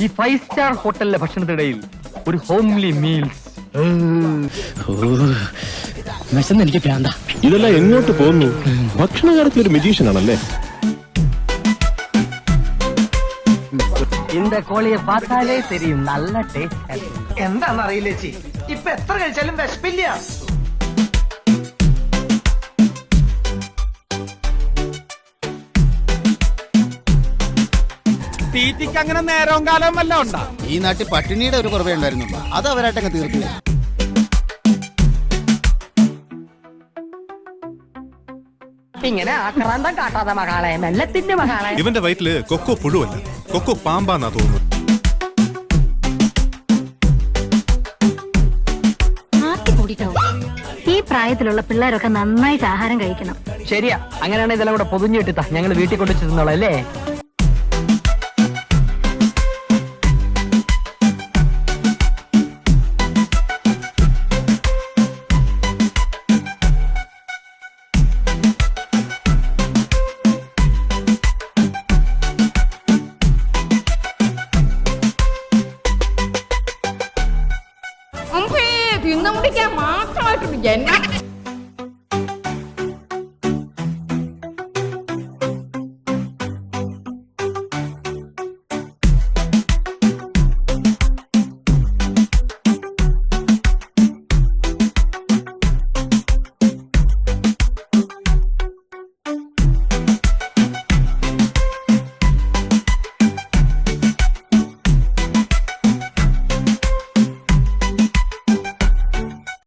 ഈ 5 സ്റ്റാർ ഹോട്ടലിലെ ഭക്ഷണത്തിനിടയിൽ ഒരു ഹോംലി മീൽസ്. എനിക്ക് പ്രാന്ത. ഇതെല്ലാം എങ്ങോട്ട് പോകുന്നു? ഭക്ഷണ കാര്യത്തിൽ ഒരു മെജീഷ്യൻ ആണല്ലേ? இந்த கோழியை பார்த்தாலே தெரியும் நல்ல டேஸ்ட். എന്താണെന്നറിയില്ല ചേച്ചി, ഇപ്പൊ എത്ര കഴിച്ചാലും വിശപ്പില്ല. തീറ്റിക്ക് അങ്ങനെ നേരവും കാലവും വല്ല ഉണ്ടാ? ഈ നാട്ടിൽ പട്ടിണിയുടെ ഒരു കുറവേ ഉണ്ടായിരുന്നുള്ളൂ, അത് അവരായിട്ടങ്ങ് തീർത്തില്ല. ഇങ്ങനെ ആക്രാന്തം കാട്ടാതെ മകളെ, മെല്ലത്തിന്റെ മകളെ. ഇവന്റെ വയറ്റില് കൊക്കോ പുഴുവല്ല, കൊക്കോ പാമ്പാന്നാ തോന്നുന്നു. ഈ പ്രായത്തിലുള്ള പിള്ളേരൊക്കെ നന്നായിട്ട് ആഹാരം കഴിക്കണം. ശരിയാ, അങ്ങനെയാണെങ്കിൽ ഇതെല്ലാം കൂടെ പൊതിഞ്ഞിട്ടാ ഞങ്ങൾ വീട്ടിൽ കൊണ്ടുവച്ചിരുന്നോളാം അല്ലേ?